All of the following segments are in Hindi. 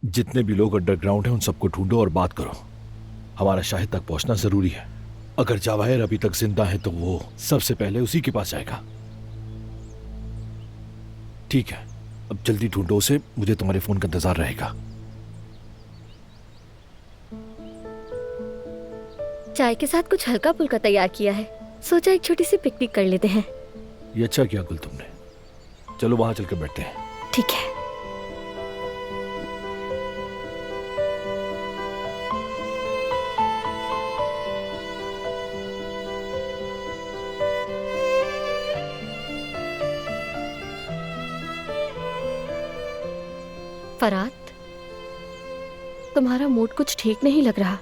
जितने भी लोग अंडरग्राउंड हैं उन सबको ढूंढो और बात करो। हमारा शाहिद तक पहुंचना जरूरी है। अगर जवाहिर अभी तक जिंदा है तो वो सबसे पहले उसी के पास जाएगा। ठीक है, अब जल्दी ढूंढो उसे, मुझे तुम्हारे फोन का इंतजार रहेगा। चाय के साथ कुछ हल्का फुल्का तैयार किया है, सोचा एक छोटी सी पिकनिक कर लेते हैं। ये अच्छा किया गुल तुमने। चलो वहां चलकर बैठते हैं। ठीक है। फरात, तुम्हारा मूड कुछ ठीक नहीं लग रहा।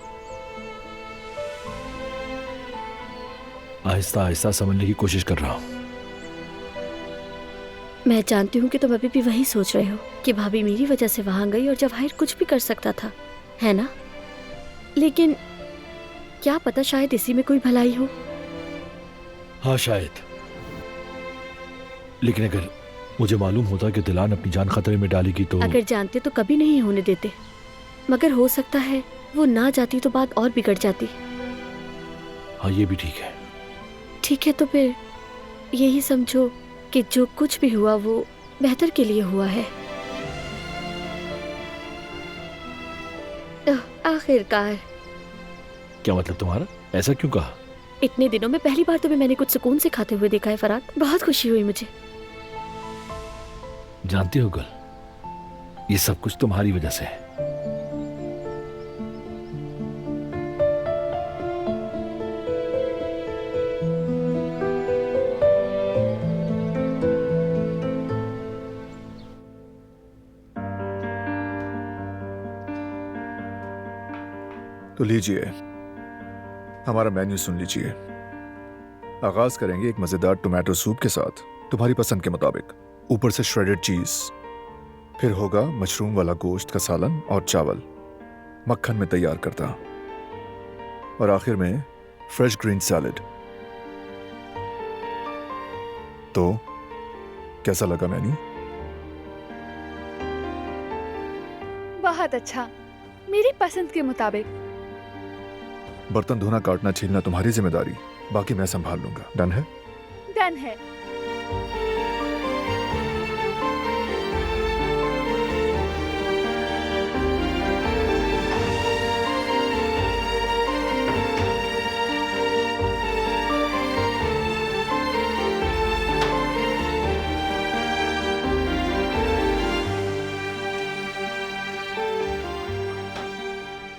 आहिस्ता आहिस्ता समझने की कोशिश कर रहा हूं। मैं जानती हूँ कि तुम अभी भी वही सोच रहे हो कि भाभी मेरी वजह से वहां गई और जवाहिर कुछ भी कर सकता था, है ना? लेकिन क्या पता शायद इसी में कोई भलाई हो। हाँ शायद, लेकिन अगर मुझे मालूम होता कि दिलान अपनी जान खतरे में डालेगी तो। अगर जानते तो कभी नहीं होने देते, मगर हो सकता है वो ना जाती तो बात और बिगड़ जाती। हाँ ये भी ठीक है। ठीक है, तो फिर यही समझो कि जो कुछ भी हुआ वो बेहतर के लिए हुआ है। आखिरकार। क्या मतलब तुम्हारा? ऐसा क्यों कहा? इतने दिनों में पहली बार तुम्हें मैंने कुछ सुकून से खाते हुए देखा है फरात। बहुत खुशी हुई मुझे। जानती हो गुल, ये सब कुछ तुम्हारी वजह से है। तो लीजिए, हमारा मेन्यू सुन लीजिए। आगाज करेंगे एक मजेदार टोमेटो सूप के साथ, तुम्हारी पसंद के मुताबिक। ऊपर से श्रेडेड चीज, फिर होगा मशरूम वाला गोश्त का सालन और चावल मक्खन में तैयार करता, और आखिर में फ्रेश ग्रीन सैलेड। तो कैसा लगा मेन्यू? बहुत अच्छा, मेरी पसंद के मुताबिक। बर्तन धोना, काटना, छीलना तुम्हारी जिम्मेदारी, बाकी मैं संभाल लूंगा। डन है? डन है।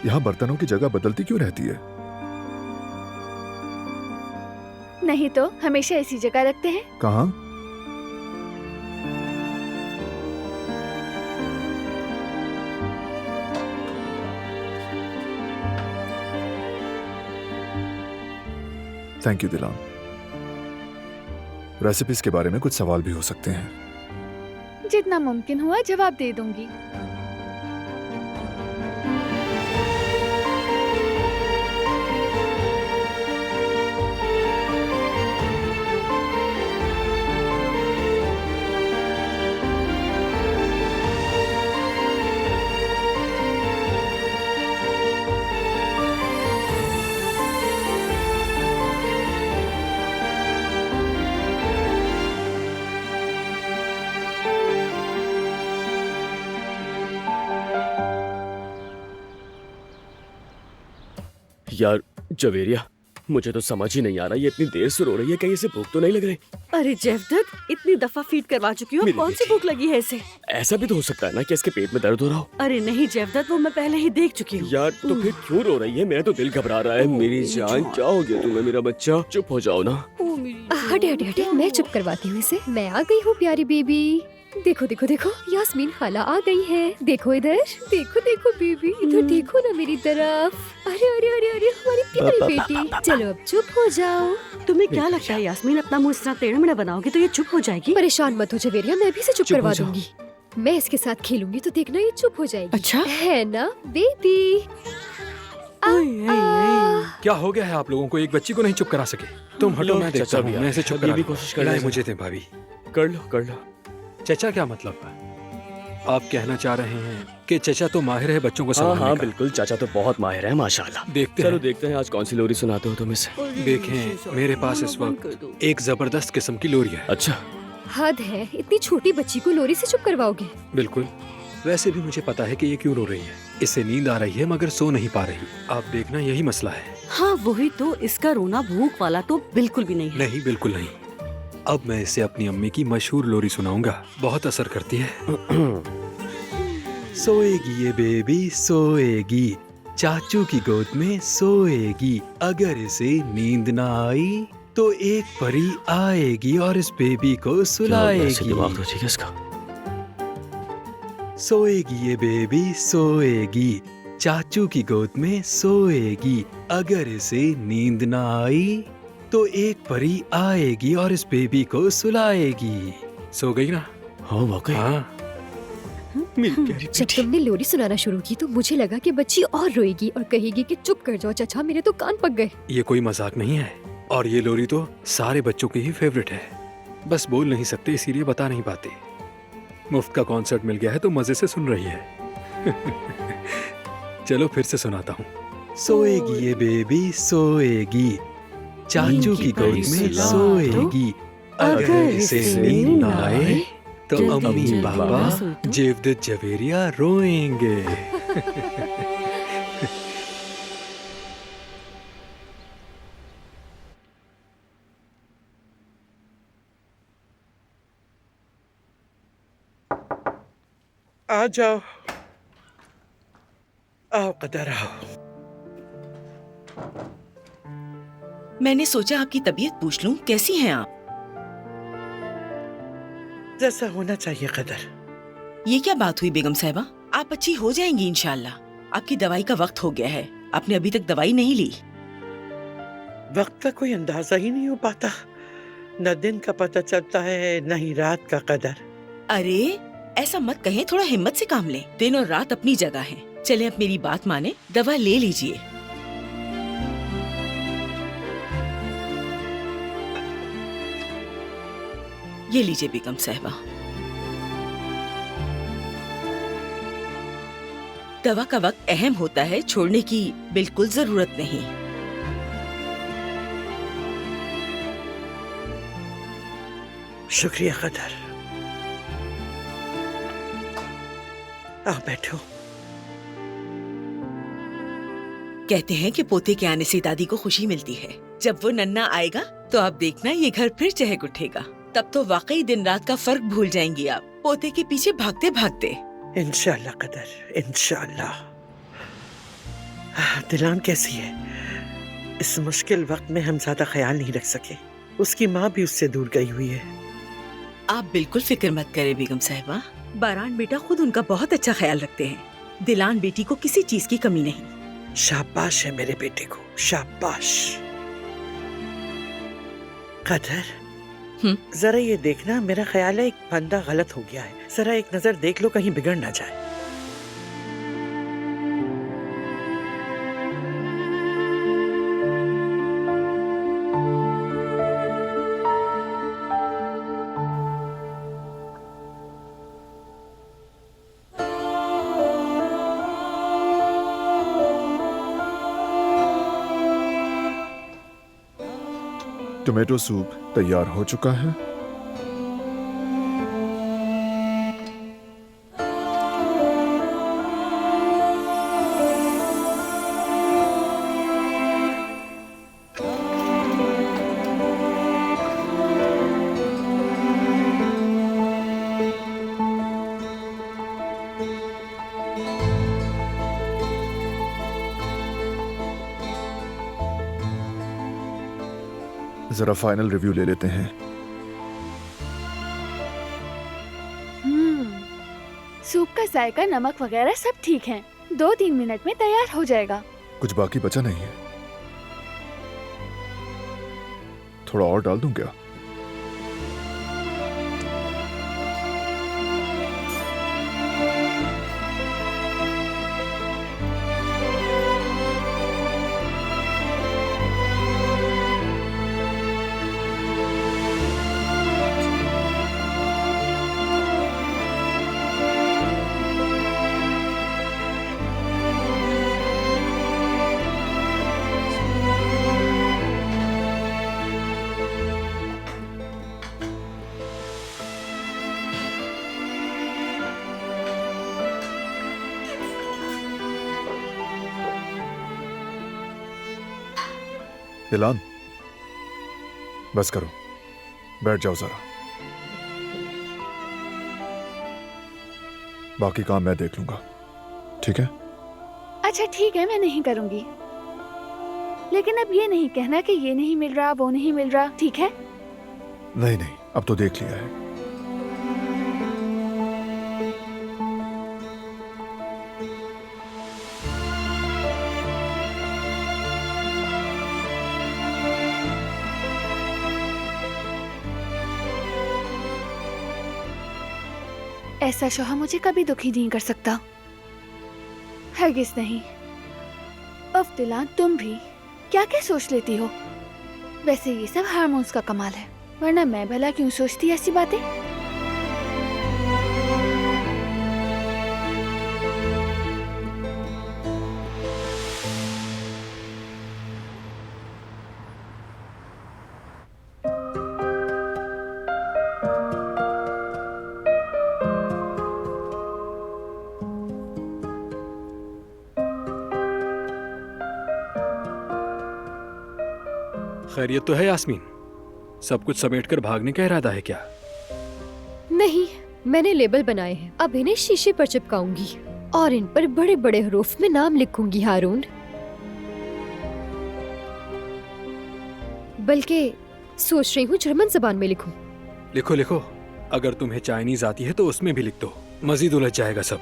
यहां बर्तनों की जगह बदलती क्यों रहती है? नहीं तो हमेशा इसी जगह रखते हैं। कहां? Thank you दिलान। रेसिपीज के बारे में कुछ सवाल भी हो सकते हैं। जितना मुमकिन हुआ जवाब दे दूंगी। यार जवेरिया, मुझे तो समझ ही नहीं आ रहा ये इतनी देर से रो रही है, कहीं इसे भूख तो नहीं लग रही? अरे जेवदत, इतनी दफा फीड करवा चुकी हूँ, कौन सी भूख लगी है इसे? ऐसा भी तो हो सकता है ना कि इसके पेट में दर्द हो रहा हो। अरे नहीं जेवदत, वो मैं पहले ही देख चुकी हूँ। यार तो फिर क्यों रो रही है? मेरा तो दिल घबरा रहा है। मेरी जान, क्या हो गया तुम्हें? मेरा बच्चा, चुप हो जाओ ना। हटे हटे हटे, मैं चुप करवाती हूँ इसे। मैं आ गई हूँ प्यारी बेबी। देखो देखो देखो, यास्मीन खाला आ गई है। देखो इधर, देखो देखो बेबी, इधर देखो ना मेरी तरफ। अरे अरे अरे अरे, हमारी प्यारी बेटी। चलो अब चुप हो जाओ। तुम्हें क्या लगता है यास्मीन, अपना मुंह इस तरह टेढ़ा मेढ़ा बनाओगे तो ये चुप हो जाएगी? परेशान मत हो जवेरिया, मैं भी इसे चुप करवा दूंगी। मैं इसके साथ खेलूंगी तो देखना ये चुप हो जाएगी। अच्छा है ना बेबी? क्या हो गया है आप लोगों को? एक बच्ची को नहीं चुप करा सके? तुम हटो, मैं देखता हूँ। मैं इसे चुप करा भी कोशिश कर लाए मुझे दे भाभी। कर लो कर लो। चचा क्या मतलब? आप कहना चाह रहे हैं आपके चचा तो माहिर है बच्चों को हाँ संभालने हाँ का। बिल्कुल, चाचा तो बहुत माहिर है माशाल्लाह। देखते चलो हैं। देखते हैं आज कौन सी लोरी सुनाते हो तुम इसे। देखें, मेरे पास इस वक्त एक जबरदस्त किस्म की लोरी है। अच्छा, हद है, इतनी छोटी बच्ची को लोरी से चुप करवाओगे? बिल्कुल। वैसे भी मुझे पता है कि ये क्यों रो रही है। इसे नींद आ रही है मगर सो नहीं पा रही। आप देखना, यही मसला है। हाँ वही तो, इसका रोना भूख वाला तो बिल्कुल भी नहीं है। नहीं, बिल्कुल नहीं। अब मैं इसे अपनी अम्मी की मशहूर लोरी सुनाऊंगा, बहुत असर करती है। सोएगी ये बेबी सोएगी, चाचू की गोद में सोएगी, अगर इसे नींद ना आई तो एक परी आएगी और इस बेबी को क्या हो गया? ऐसे सुलाएगी। दिमाग तो ठीक है इसका। सोएगी ये बेबी सोएगी, चाचू की गोद में सोएगी, अगर इसे नींद ना आई तो एक परी आएगी और इस बेबी को सुलाएगी। सो गई ना? हाँ वाकई। हाँ। मेरी प्यारी जब बेटी। तुमने लोरी सुनाना शुरू की तो मुझे लगा कि बच्ची और रोएगी और कहेगी कि चुप कर जाओ चचा, मेरे तो कान पक गए। ये कोई मजाक नहीं है और ये लोरी तो सारे बच्चों की ही फेवरेट है। बस बोल नहीं सकते इसीलिए बता नहीं पाते। मुफ्त का कॉन्सर्ट मिल गया है तो मजे से सुन रही है। चलो फिर से सुनाता हूँ। सोएगी ये बेबी सोएगी, चाचू की गोद में सोएगी, अगर इसे नींद ना आए तो अम्मी पापा जेवदत जवेरिया रोएंगे। आ जाओ, आओ कदर आओ। मैंने सोचा आपकी तबीयत पूछ लूं, कैसी हैं आप? जैसा होना चाहिए कदर। ये क्या बात हुई बेगम साहिबा? आप अच्छी हो जाएंगी इंशाल्लाह। आपकी दवाई का वक्त हो गया है, आपने अभी तक दवाई नहीं ली। वक्त का कोई अंदाजा ही नहीं हो पाता, न दिन का पता चलता है न ही रात का कदर। अरे ऐसा मत कहें, थोड़ा हिम्मत से काम लें। दिन और रात अपनी जगह है। चले अब मेरी बात माने, दवा ले लीजिए। ये लीजिए बेगम साहिबा। दवा का वक्त अहम होता है, छोड़ने की बिल्कुल जरूरत नहीं। शुक्रिया कदर। आओ बैठो। कहते हैं कि पोते के आने से दादी को खुशी मिलती है। जब वो नन्ना आएगा तो आप देखना ये घर फिर चहक उठेगा। तब तो वाकई दिन रात का फर्क भूल जाएंगी आप, पोते के पीछे भागते भागते। इंशाल्लाह कदर, इंशाल्लाह। दिलान कैसी है? इस मुश्किल वक्त में हम ज्यादा ख्याल नहीं रख सके। उसकी माँ भी उससे दूर गई हुई है। आप बिल्कुल फिक्र मत करें बेगम साहिबा। बारान बेटा खुद उनका बहुत अच्छा ख्याल रखते हैं। दिलान बेटी को किसी चीज की कमी नहीं। शाबाश है मेरे बेटे को, शाबाश। कदर जरा ये देखना, मेरा ख्याल है एक फंदा गलत हो गया है। जरा एक नजर देख लो, कहीं बिगड़ ना जाए। टोमेटो सूप तैयार हो चुका है। जरा फाइनल रिव्यू ले लेते हैं। सूप का जायका, नमक वगैरह सब ठीक है। 2-3 मिनट में तैयार हो जाएगा। कुछ बाकी बचा नहीं है? थोड़ा और डाल दूं क्या? दिलान, बस करो, बैठ जाओ जरा। बाकी काम मैं देख लूंगा, ठीक है? अच्छा ठीक है, मैं नहीं करूंगी, लेकिन अब ये नहीं कहना कि ये नहीं मिल रहा, वो नहीं मिल रहा, ठीक है? नहीं नहीं, अब तो देख लिया है। ऐसा शौहर मुझे कभी दुखी नहीं कर सकता, हरगिज नहीं। उफ दिलान, तुम भी क्या क्या सोच लेती हो? वैसे ये सब हार्मोन्स का कमाल है, वरना मैं भला क्यों सोचती ऐसी बातें? खैरियत तो है यास्मीन? सब कुछ समेटकर भागने का इरादा है क्या? नहीं, मैंने लेबल बनाए हैं, अब इन्हें शीशे पर चिपकाऊंगी और इन पर बड़े बड़े हरूफ में नाम लिखूंगी हारून। बल्कि सोच रही हूँ जर्मन जबान में लिखूं। लिखो लिखो, अगर तुम्हें चाइनीज आती है तो उसमें भी लिख दो, मजीद उलझ जाएगा सब।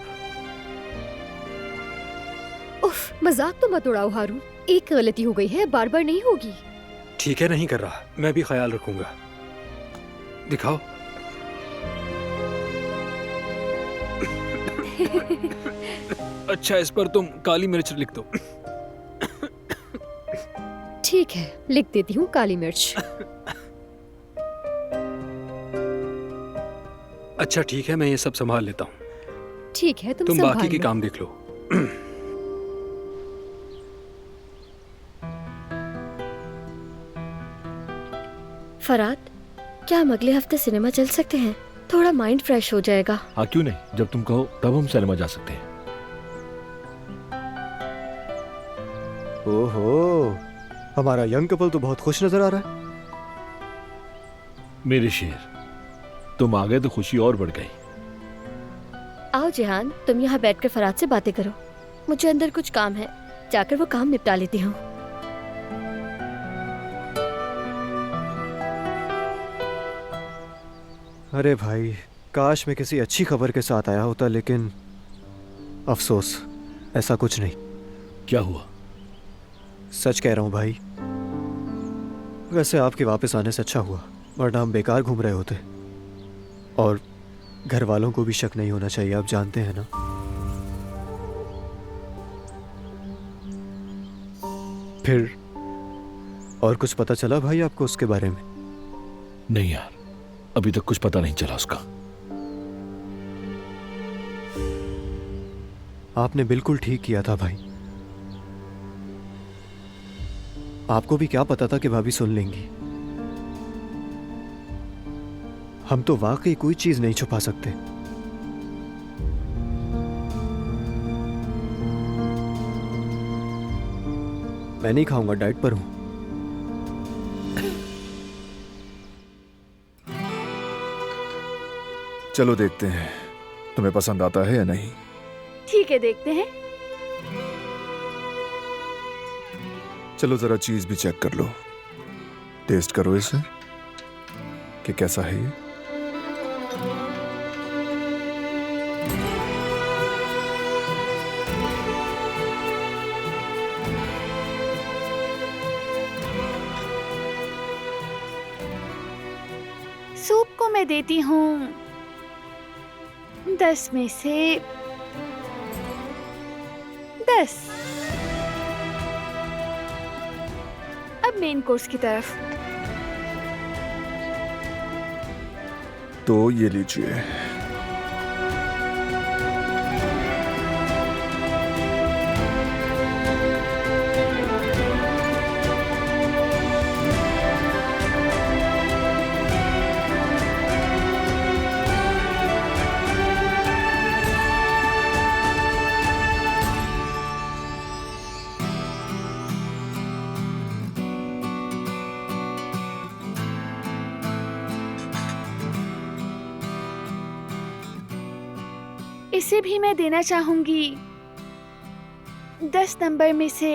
उफ, मजाक तो मत उड़ाओ हारून, एक गलती हो गई है, बार बार नहीं होगी। ठीक है, नहीं कर रहा, मैं भी ख्याल रखूंगा। दिखाओ। अच्छा, इस पर तुम काली मिर्च लिख दो। ठीक है, लिख देती हूँ काली मिर्च। अच्छा ठीक है, मैं ये सब संभाल लेता हूँ। ठीक है, तुम बाकी के संभालना। काम देख लो। फराद, क्या हम अगले हफ्ते सिनेमा चल सकते हैं? थोड़ा माइंड फ्रेश हो जाएगा। हाँ क्यों नहीं, जब तुम कहो तब हम सिनेमा जा सकते हैं। ओहो, हमारा यंग कपल तो बहुत खुश नजर आ रहा है। मेरे शेर, तुम आ गए तो खुशी और बढ़ गई। आओ जिहान, तुम यहाँ बैठकर फराद से बातें करो, मुझे अंदर कुछ काम है, जाकर वो काम निपटा लेती हूँ। अरे भाई, काश मैं किसी अच्छी खबर के साथ आया होता, लेकिन अफसोस, ऐसा कुछ नहीं। क्या हुआ? सच कह रहा हूँ भाई, वैसे आपके वापस आने से अच्छा हुआ, वरना हम बेकार घूम रहे होते। और घर वालों को भी शक नहीं होना चाहिए, आप जानते हैं ना। फिर और कुछ पता चला भाई आपको उसके बारे में? नहीं यार, अभी तक कुछ पता नहीं चला उसका। आपने बिल्कुल ठीक किया था भाई। आपको भी क्या पता था कि भाभी सुन लेंगी। हम तो वाकई कोई चीज नहीं छुपा सकते। मैं नहीं खाऊंगा, डाइट पर हूं। चलो देखते हैं तुम्हें पसंद आता है या नहीं। ठीक है, देखते हैं। चलो जरा चीज भी चेक कर लो, टेस्ट करो इसे कि कैसा है ये। सूप को मैं देती हूँ 10 में से 10। अब मेन कोर्स की तरफ। तो ये लीजिए। इसे भी मैं देना चाहूंगी 10 नंबर में से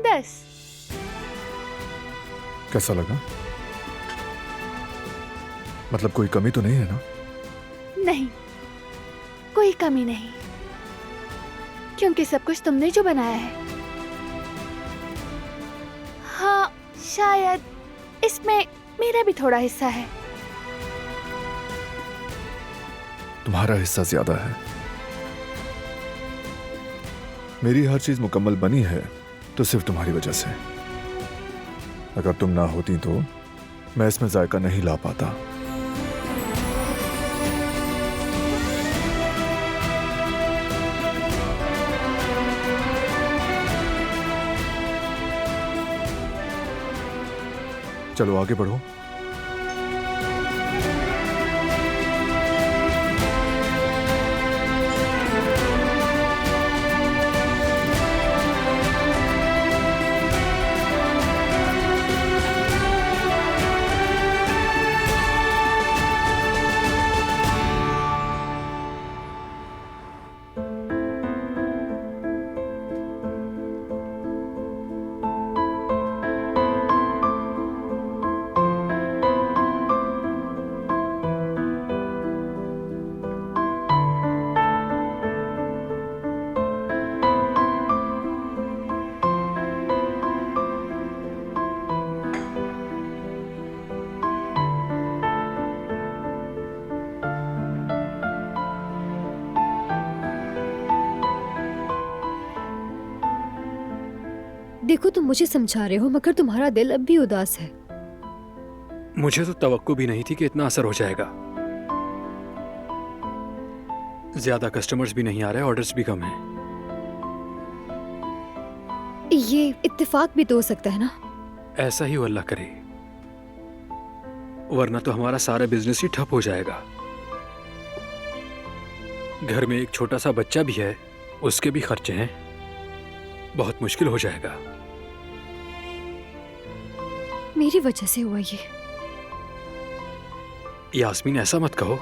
10। कैसा लगा? मतलब कोई कमी तो नहीं है ना? नहीं, कोई कमी नहीं, क्योंकि सब कुछ तुमने जो बनाया है। हाँ, शायद इसमें मेरा भी थोड़ा हिस्सा है। तुम्हारा हिस्सा ज्यादा है। मेरी हर चीज मुकम्मल बनी है तो सिर्फ तुम्हारी वजह से। अगर तुम ना होती तो मैं इसमें जायका नहीं ला पाता। चलो आगे बढ़ो। देखो, तुम मुझे समझा रहे हो मगर तुम्हारा दिल अब भी उदास है। मुझे तो तवक्को भी नहीं थी कि इतना असर हो जाएगा। ज्यादा कस्टमर्स भी नहीं आ रहे, ऑर्डर्स भी कम हैं। ये इत्तेफाक भी तो हो सकता है ना? ऐसा ही वो अल्लाह करे, वरना तो हमारा सारा बिजनेस ही ठप हो जाएगा। घर में एक छोटा सा बच्चा भी है, उसके भी खर्चे हैं, बहुत मुश्किल हो जाएगा। मेरी वजह से हुआ ये। यास्मीन, ऐसा मत कहो।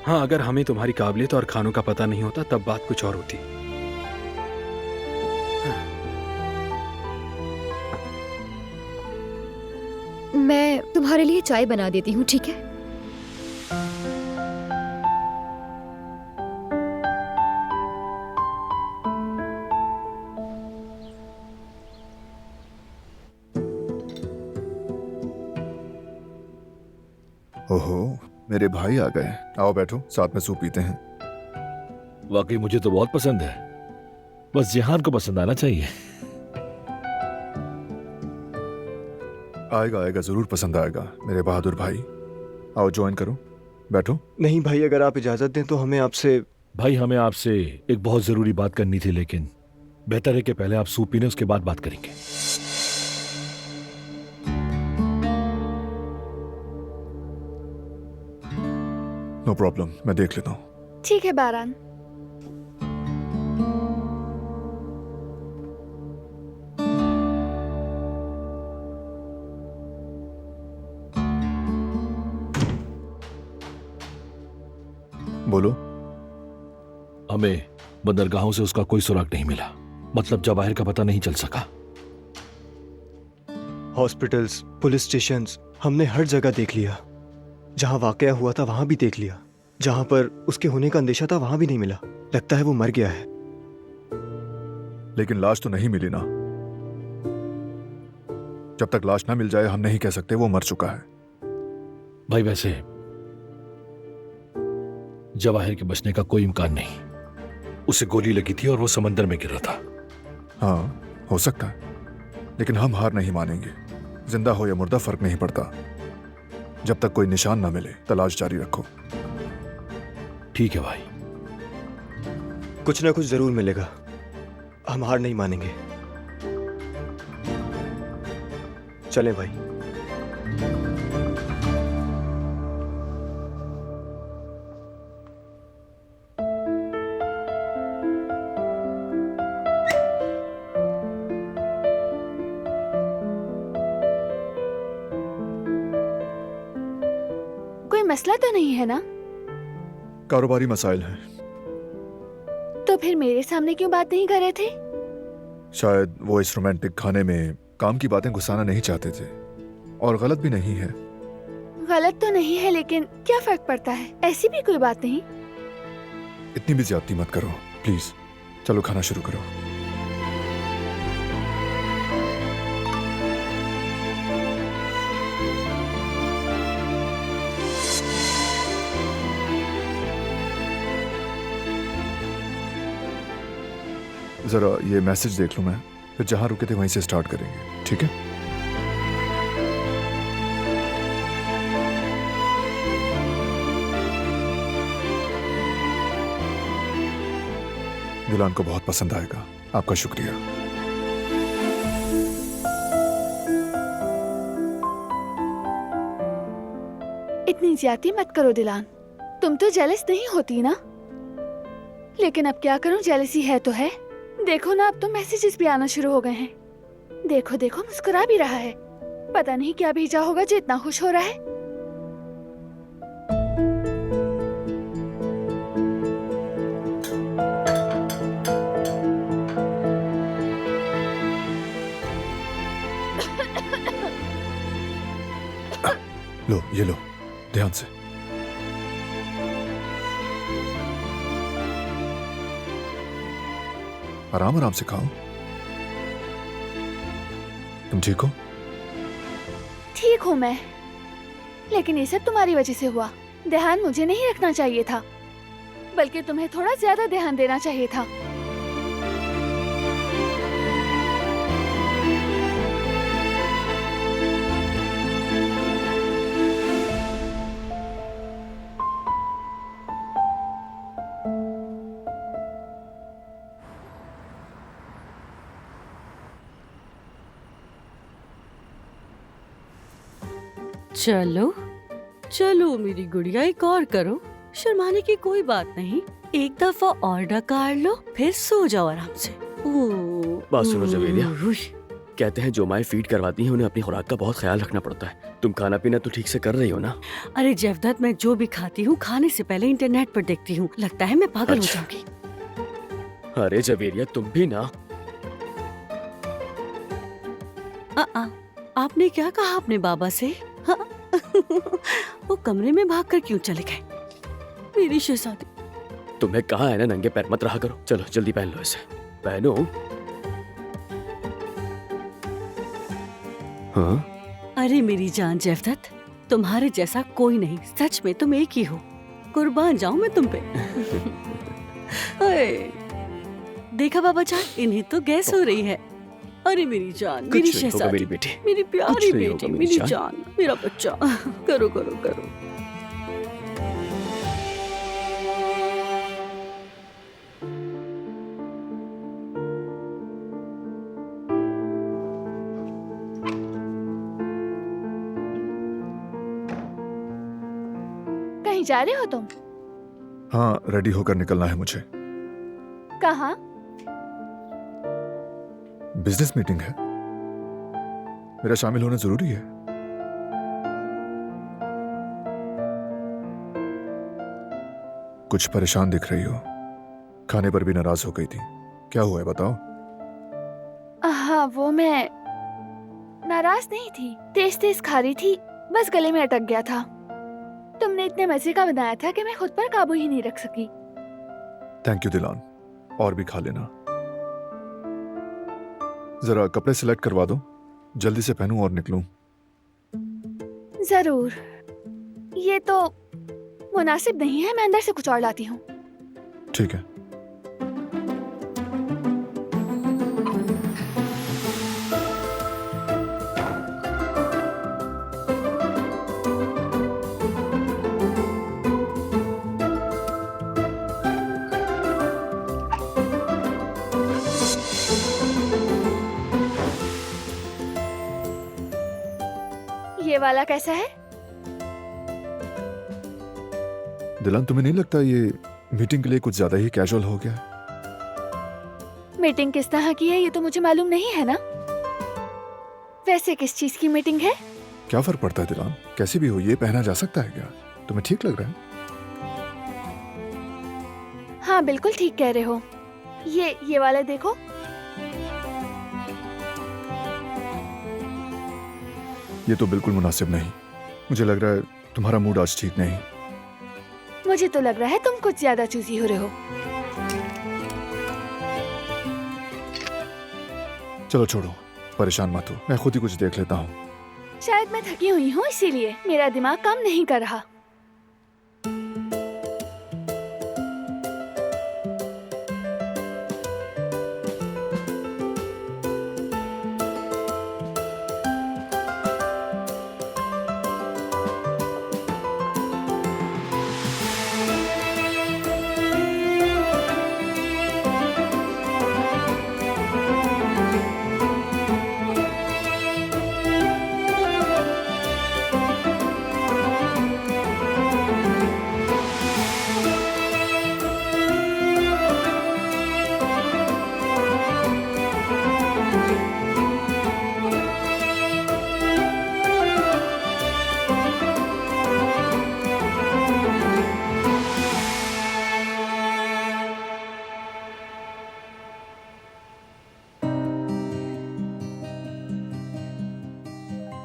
हाँ, अगर हमें तुम्हारी काबिलियत और खानों का पता नहीं होता तब बात कुछ और होती। मैं तुम्हारे लिए चाय बना देती हूँ, ठीक है? ओहो, मेरे भाई आ गए। आओ बैठो, साथ में सूप पीते हैं। वाकई मुझे तो बहुत पसंद है, बस जिहान को पसंद आना चाहिए। आएगा आएगा, जरूर पसंद आएगा मेरे बहादुर भाई। आओ ज्वाइन करो, बैठो। नहीं भाई, अगर आप इजाजत दें तो हमें आपसे भाई हमें आपसे एक बहुत जरूरी बात करनी थी, लेकिन बेहतर है कि पहले आप सूप पीने, उसके बाद बात करेंगे। नो प्रॉब्लम, मैं देख लेता हूँ। ठीक है बारान। बोलो। हमें बंदरगाहों से उसका कोई सुराग नहीं मिला, मतलब जवाहिर का पता नहीं चल सका। हॉस्पिटल्स, पुलिस स्टेशंस, हमने हर जगह देख लिया। जहां वाकया हुआ था वहां भी देख लिया। जहां पर उसके होने का अंदेशा था वहां भी नहीं मिला। लगता है वो मर गया है। लेकिन लाश तो नहीं मिली ना। जब तक लाश ना मिल जाए हम नहीं कह सकते वो मर चुका है। भाई वैसे जवाहिर के बचने का कोई इम्कान नहीं। उसे गोली लगी थी और वो समंदर में गिरा था। हाँ, हो सकता है, लेकिन हम हार नहीं मानेंगे। जिंदा हो या मुर्दा फर्क नहीं पड़ता। जब तक कोई निशान ना मिले तलाश जारी रखो। ठीक है भाई। कुछ ना कुछ जरूर मिलेगा, हम हार नहीं मानेंगे। चलें भाई। मसला तो नहीं है ना? कारोबारी मसाइल हैं। तो फिर मेरे सामने क्यों बात नहीं कर रहे थे? शायद वो इस रोमांटिक खाने में काम की बातें घुसाना नहीं चाहते थे, और गलत भी नहीं है। गलत तो नहीं है, लेकिन क्या फर्क पड़ता है? ऐसी भी कोई बात नहीं। इतनी भी ज्यादती मत करो प्लीज। चलो खाना शुरू करो। जरा ये मैसेज देख लूं मैं, फिर जहां रुके थे वहीं से स्टार्ट करेंगे, ठीक है? दिलान को बहुत पसंद आएगा। आपका शुक्रिया। इतनी ज्यादती मत करो दिलान। तुम तो जेलस नहीं होती ना? लेकिन अब क्या करूं, जेलसी है तो है। देखो ना, अब तो मैसेजेस भी आना शुरू हो गए हैं। देखो देखो, मुस्कुरा भी रहा है। पता नहीं क्या भेजा होगा जो इतना खुश हो रहा है। लो, ये लो, ध्यान से। आराम आराम से खाओ। तुम ठीक हो? ठीक हूँ मैं, लेकिन ये सब तुम्हारी वजह से हुआ। ध्यान मुझे नहीं रखना चाहिए था, बल्कि तुम्हें थोड़ा ज्यादा ध्यान देना चाहिए था। चलो चलो मेरी गुड़िया, एक और करो। शर्माने की कोई बात नहीं, एक दफा और डकार लो, फिर सो जाओ आराम से। बात सुनो जवेरिया, कहते हैं जो माएं फीड करवाती हैं उन्हें अपनी खुराक का बहुत ख्याल रखना पड़ता है। तुम खाना पीना तो ठीक से कर रही हो ना? अरे जेवदत, मैं जो भी खाती हूँ खाने से पहले इंटरनेट पर देखती हूँ। लगता है मैं पागल हो जाऊंगी। अरे जवेरिया, तुम भी ना। आपने क्या कहा अपने बाबा से? हाँ? वो कमरे में भागकर क्यों चले गए? मेरी शहजादी। तुम्हें कहा है ना नंगे पैर मत रहा करो। चलो जल्दी पहन लो इसे। पहनो। हाँ? अरे मेरी जान जेवदत, तुम्हारे जैसा कोई नहीं। सच में तुम एक ही हो। कुर्बान जाऊं मैं तुम पे। देखा बाबा जान, इन्हें तो गैस हो रही है। अरे मेरी जान, मेरी शहजादी, मेरी बेटी, मेरी प्यारी बेटी, मेरी जान, मेरा बच्चा। करो करो करो। कहीं जा रहे हो तुम? हाँ, रेडी होकर निकलना है मुझे। कहाँ? बिजनेस मीटिंग है, मेरा शामिल होना जरूरी है। कुछ परेशान दिख रही हो, खाने पर भी नाराज हो गई थी। क्या हुआ है बताओ? हाँ, वो मैं नाराज नहीं थी, तेज तेज खा रही थी, बस गले में अटक गया था। तुमने इतने मजे का बनाया था कि मैं खुद पर काबू ही नहीं रख सकी। थैंक यू दिलान, और भी खा लेना। जरा कपड़े सिलेक्ट करवा दो, जल्दी से पहनूं और निकलूं। जरूर। ये तो मुनासिब नहीं है, मैं अंदर से कुछ और लाती हूँ। ठीक है। ये वाला कैसा है? दिलान, तुम्हें नहीं लगता ये मीटिंग के लिए कुछ ज्यादा ही कैजुअल हो गया? मीटिंग किस तरह की है ये तो मुझे मालूम नहीं है ना। वैसे किस चीज की मीटिंग है? क्या फर्क पड़ता है दिलान, कैसी भी हो ये पहना जा सकता है क्या? तुम्हें ठीक लग रहा है? हाँ बिल्कुल ठीक कह रहे हो। ये वाला देखो। ये तो बिल्कुल मुनासिब नहीं। मुझे लग रहा है तुम्हारा मूड आज ठीक नहीं। मुझे तो लग रहा है तुम कुछ ज्यादा चूजी हो रहे हो। चलो छोड़ो, परेशान मत हो, मैं खुद ही कुछ देख लेता हूँ। शायद मैं थकी हुई हूँ इसीलिए मेरा दिमाग काम नहीं कर रहा।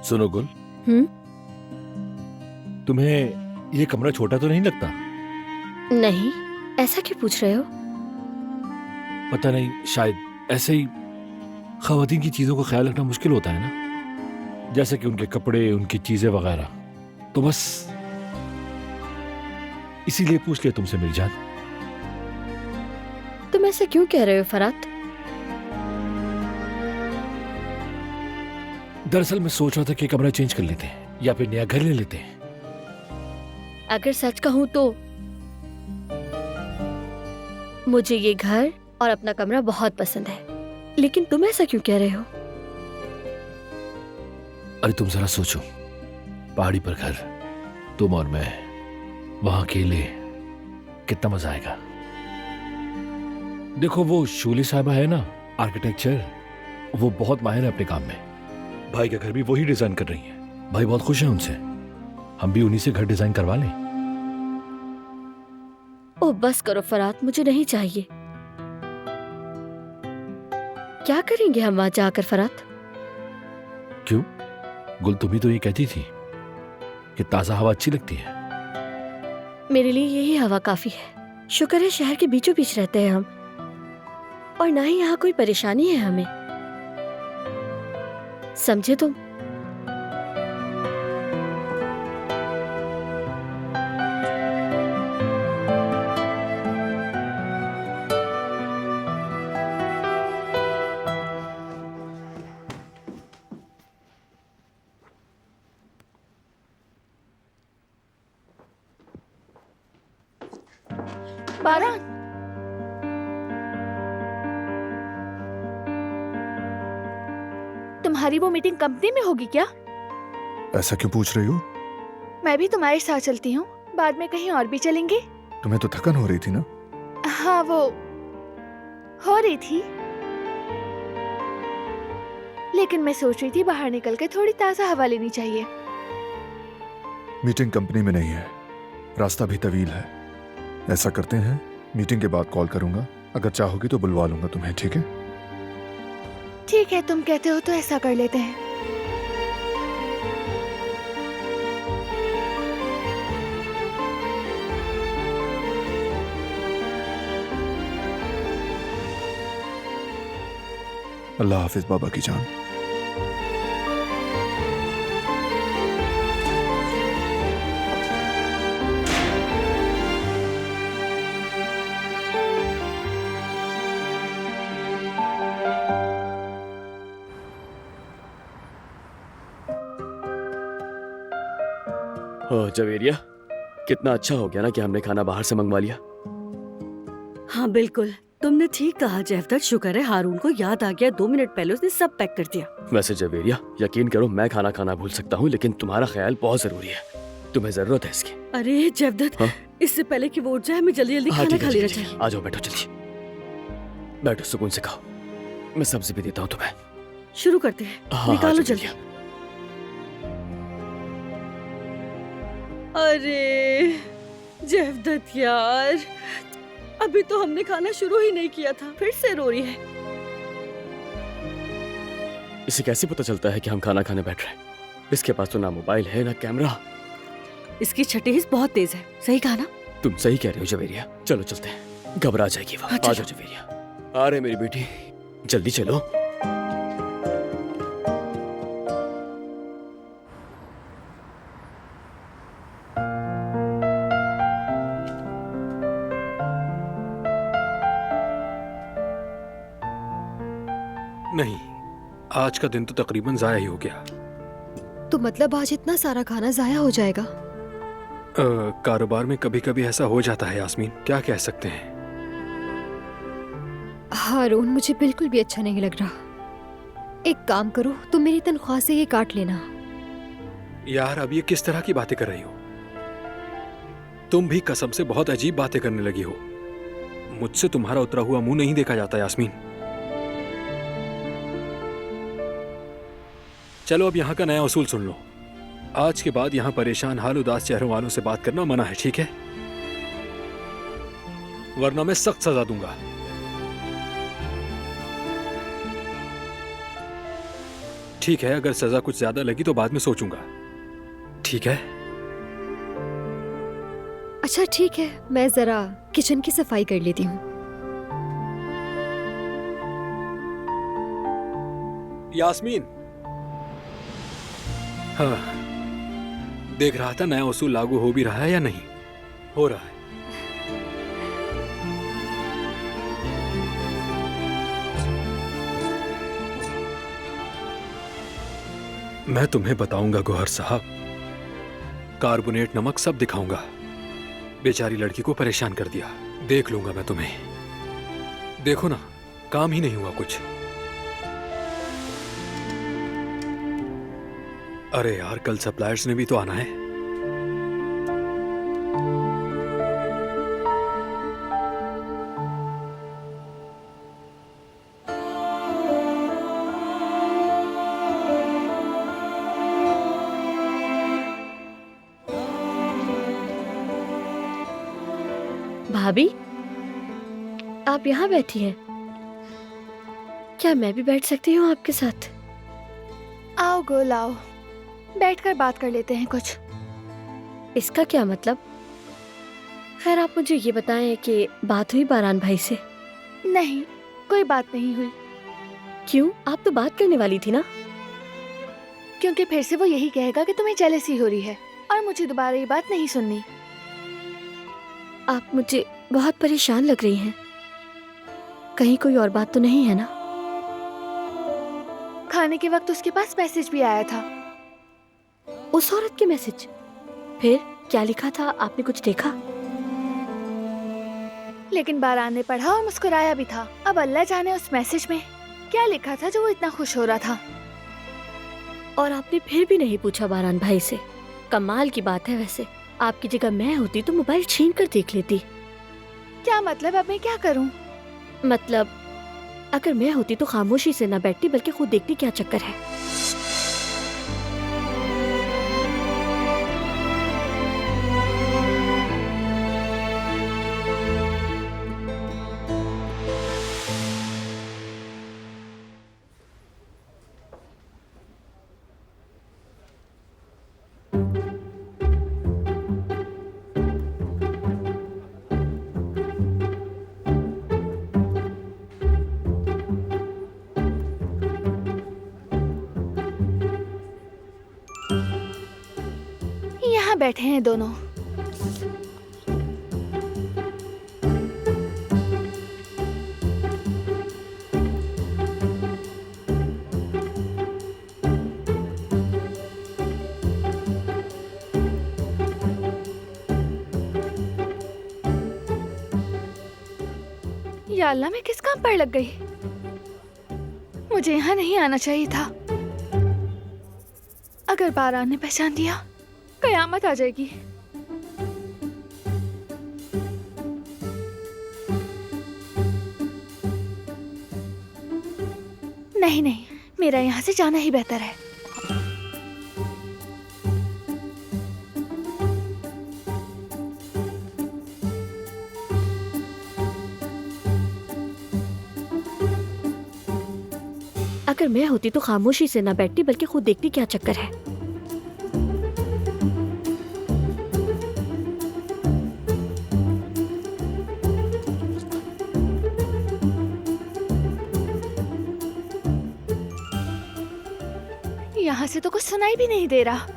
सुनो गुल, तुम्हें ये कमरा छोटा तो नहीं लगता? नहीं, ऐसा क्यों पूछ रहे हो? पता नहीं, शायद ऐसे ही खवातीन की चीजों का ख्याल रखना मुश्किल होता है ना, जैसे कि उनके कपड़े, उनकी चीजें वगैरह। तो बस इसीलिए पूछ लिया तुमसे मेरी जान। तुम ऐसे क्यों कह रहे हो फरात? दरअसल मैं सोच रहा था कि कमरा चेंज कर लेते हैं या फिर नया घर ले लेते हैं। अगर सच कहूं तो मुझे ये घर और अपना कमरा बहुत पसंद है, लेकिन तुम ऐसा क्यों कह रहे हो? अरे तुम जरा सोचो, पहाड़ी पर घर, तुम और मैं वहां अकेले, कितना मजा आएगा। देखो वो शूली साहिबा है ना, आर्किटेक्चर, वो बहुत माहिर है अपने काम में। भाई का घर भी वही डिजाइन कर रही है। भाई बहुत खुश है उनसे। हम भी उन्हीं से घर डिजाइन करवा लें। ओह बस करो फरात, मुझे नहीं चाहिए। क्या करेंगे हम वहां जाकर फरात? क्यों गुल, तुम ही तो ये कहती थी कि ताजा हवा अच्छी लगती है। मेरे लिए यही हवा काफी है। शुक्र है शहर के बीचों बीच रहते हैं हम, और ना ही यहाँ कोई परेशानी है हमें, समझे तुम? बारान, तुम्हारी वो मीटिंग कंपनी में होगी क्या? ऐसा क्यों पूछ रही हो? मैं भी तुम्हारे साथ चलती हूँ, बाद में कहीं और भी चलेंगे। तुम्हें तो थकन हो रही थी ना? हाँ वो हो रही थी, लेकिन मैं सोच रही थी बाहर निकल के थोड़ी ताजा हवा लेनी चाहिए। मीटिंग कंपनी में नहीं है, रास्ता भी तवील है। ऐसा करते हैं, मीटिंग के बाद कॉल करूंगा, अगर चाहोगी तो बुलवा लूंगा तुम्हें, ठीक है? ठीक है, तुम कहते हो तो ऐसा कर लेते हैं। अल्लाह हाफिज बाबा की जान। जवेरिया, कितना अच्छा हो गया ना कि हमने खाना बाहर से मंगवा लिया। हाँ बिल्कुल, तुमने ठीक कहा जेवदत। शुक्र है हारून को याद आ गया, 2 मिनट पहले उसने सब पैक कर दिया। वैसे जवेरिया, यकीन करो मैं खाना खाना भूल सकता हूँ, लेकिन तुम्हारा ख्याल बहुत जरूरी है। तुम्हें जरूरत है इसकी। अरे जेवदत, हाँ? इससे पहले कि वो उठ जाए हमें जल्दी जल्दी खाना खा लेना चाहिए। आ जाओ, बैठो जल्दी, बैठो सुकून से खाओ। मैं सब्जी भी देता हूँ तुम्हें। शुरू करते हैं, हाँ, निकालो हाँ, जल्दी। अरे जहवदत यार, अभी तो हमने खाना शुरू ही नहीं किया था, फिर से रो रही है। इसे कैसे पता चलता है कि हम खाना खाने बैठ रहे हैं? इसके पास तो ना मोबाइल है ना कैमरा। इसकी छठीस बहुत तेज है, सही कहा ना? तुम सही कह रहे हो जवेरिया, चलो चलते हैं, घबरा जाएगी वो। अच्छा। आ जाओ जवेरिया। आ रहे मेरी बेटी, जल्दी चलो। नहीं, आज का दिन तो तकरीबन जाया ही हो गया। तो मतलब आज इतना सारा खाना जाया हो जाएगा? कारोबार में कभी कभी ऐसा हो जाता है यास्मीन, क्या कह सकते हैं। हारून, मुझे बिल्कुल भी अच्छा नहीं लग रहा। एक काम करो, तुम मेरी तनख्वाह से ये काट लेना। यार अब ये किस तरह की बातें कर रही हो? तुम भी कसम से बहुत अजीब बातें करने लगी हो। मुझसे तुम्हारा उतरा हुआ मुंह नहीं देखा जाता यास्मीन। चलो अब यहाँ का नया उसूल सुन लो। आज के बाद यहाँ परेशान हाल उदास चेहरों वालों से बात करना मना है, ठीक है? वरना मैं सख्त सजा दूंगा। ठीक है, अगर सजा कुछ ज्यादा लगी तो बाद में सोचूंगा, ठीक है? अच्छा ठीक है, मैं जरा किचन की सफाई कर लेती हूँ। यास्मीन, हाँ, देख रहा था नया उसूल लागू हो भी रहा है या नहीं। हो रहा है। मैं तुम्हें बताऊंगा गौहर साहब, कार्बोनेट नमक सब दिखाऊंगा। बेचारी लड़की को परेशान कर दिया, देख लूंगा मैं तुम्हें। देखो ना, काम ही नहीं हुआ कुछ। अरे यार, कल सप्लायर्स ने भी तो आना है। भाभी, आप यहाँ बैठी हैं? क्या मैं भी बैठ सकती हूँ आपके साथ? आओ गोल आओ, बैठकर बात कर लेते हैं कुछ। इसका क्या मतलब? खैर आप मुझे ये बताएं कि बात हुई बारान भाई से? नहीं, कोई बात नहीं हुई। क्यों? आप तो बात करने वाली थी ना? क्योंकि फिर से वो यही कहेगा कि तुम्हें जेलसी हो रही है और मुझे दोबारा ये बात नहीं सुननी। आप मुझे बहुत परेशान लग रही हैं। कहीं कोई और बात तो नहीं है ना? खाने के वक्त उसके पास मैसेज भी आया था। उस औरत के मैसेज? फिर क्या लिखा था? आपने कुछ देखा? लेकिन बारान ने पढ़ा और मुस्कुराया भी था। अब अल्लाह जाने उस मैसेज में क्या लिखा था जो वो इतना खुश हो रहा था। और आपने फिर भी नहीं पूछा बारान भाई से? कमाल की बात है। वैसे आपकी जगह मैं होती तो मोबाइल छीन कर देख लेती। क्या मतलब? अब मैं क्या करूं? मतलब अगर मैं होती तो खामोशी से न बैठती बल्कि खुद देखती क्या चक्कर है। यहाँ बैठे हैं दोनों। या अल्लाह, मैं किस काम पर लग गई? मुझे यहाँ नहीं आना चाहिए था। अगर बारान ने पहचान लिया, कयामत आ जाएगी। नहीं नहीं, मेरा यहाँ से जाना ही बेहतर है। अगर मैं होती तो खामोशी से ना बैठती बल्कि खुद देखती क्या चक्कर है। यहाँ से तो कुछ सुनाई भी नहीं दे रहा।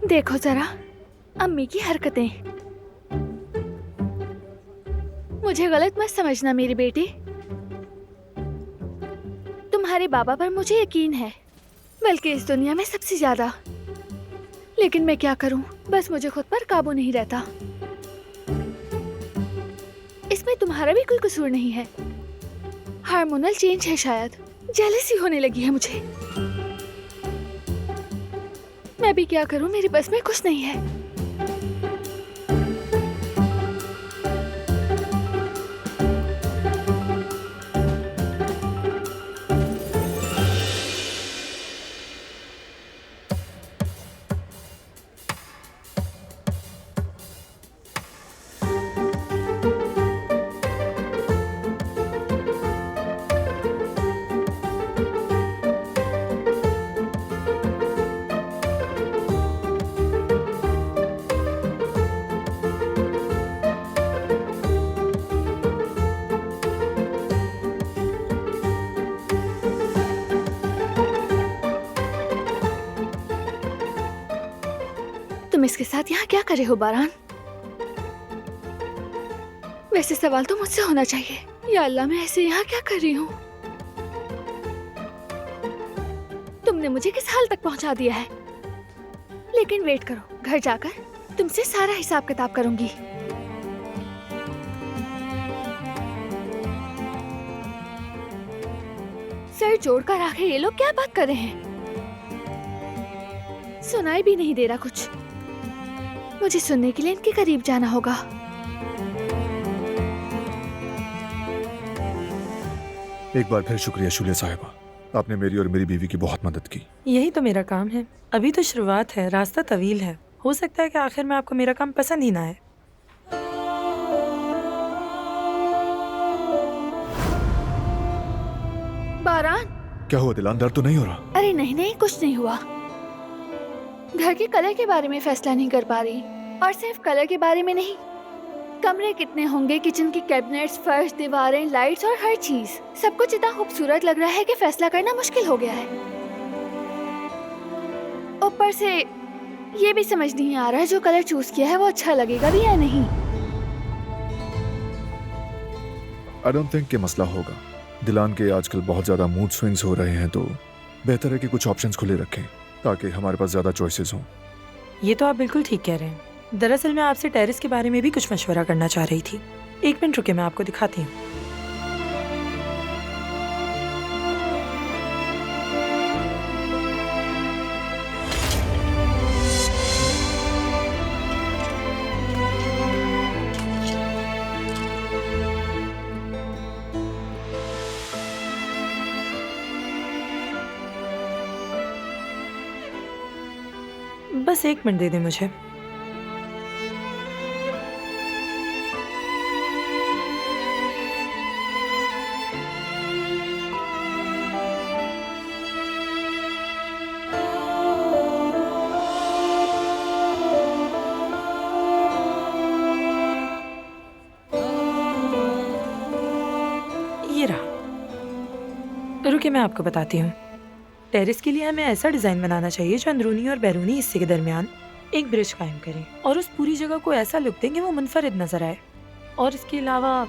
देखो जरा अम्मी की हरकतें। मुझे गलत मत समझना मेरी बेटी, तुम्हारे बाबा पर मुझे यकीन है, बल्कि इस दुनिया में सबसे ज्यादा। लेकिन मैं क्या करूं, बस मुझे खुद पर काबू नहीं रहता। इसमें तुम्हारा भी कोई कसूर नहीं है, हार्मोनल चेंज है शायद, जेलसी होने लगी है मुझे। मैं भी क्या करूं, मेरे बस में कुछ नहीं है। तुम इसके साथ यहाँ क्या कर रहे हो बारान? वैसे सवाल तो मुझसे होना चाहिए। या अल्लाह, मैं ऐसे यहाँ क्या कर रही हूँ? तुमने मुझे किस हाल तक पहुँचा दिया है। लेकिन वेट करो, घर जाकर तुमसे सारा हिसाब किताब करूंगी। सर जोड़कर आखिर ये लोग क्या बात कर रहे हैं? सुनाई भी नहीं दे रहा कुछ। मुझे सुनने के लिए इनके करीब जाना होगा। एक बार फिर शुक्रिया शुलिया साहिबा, आपने मेरी और मेरी बीवी की बहुत मदद की। यही तो मेरा काम है। अभी तो शुरुआत है, रास्ता तवील है। हो सकता है कि आखिर में आपको मेरा काम पसंद ही ना आए। बारान, क्या हुआ दिलान, दर्द तो नहीं हो रहा? अरे नहीं नहीं, कुछ नहीं हुआ। घर के कलर के बारे में फैसला नहीं कर पा रही, और सिर्फ कलर के बारे में नहीं, कमरे कितने होंगे, किचन की कैबिनेट्स, फर्श, दीवारें, लाइट्स और हर चीज, सब कुछ इतना खूबसूरत लग रहा है कि फैसला करना मुश्किल हो गया है। ऊपर से ये भी समझ नहीं आ रहा है जो कलर चूज किया है वो अच्छा लगेगा भी या नहीं। आई डोंट थिंक कि मसला होगा। दिलान के आजकल बहुत ज्यादा मूड स्विंग्स हो रहे हैं, तो बेहतर है कि कुछ ऑप्शंस खुले रखें ताकि हमारे पास ज्यादा चॉइसेस हों। ये तो आप बिल्कुल ठीक कह रहे हैं। दरअसल मैं आपसे टेरेस के बारे में भी कुछ मशवरा करना चाह रही थी। एक मिनट रुके, मैं आपको दिखाती हूँ। बस एक मिनट दे दें मुझे। ये रहा। रुकिए, मैं आपको बताती हूँ। टेरेस के लिए हमें ऐसा डिजाइन बनाना चाहिए जो अंदरूनी और बैरूनी हिस्से के दरमियान एक ब्रिज कायम करे और उस पूरी जगह को ऐसा लुक दें कि वो मुनफरिद नजर आए। और इसके अलावा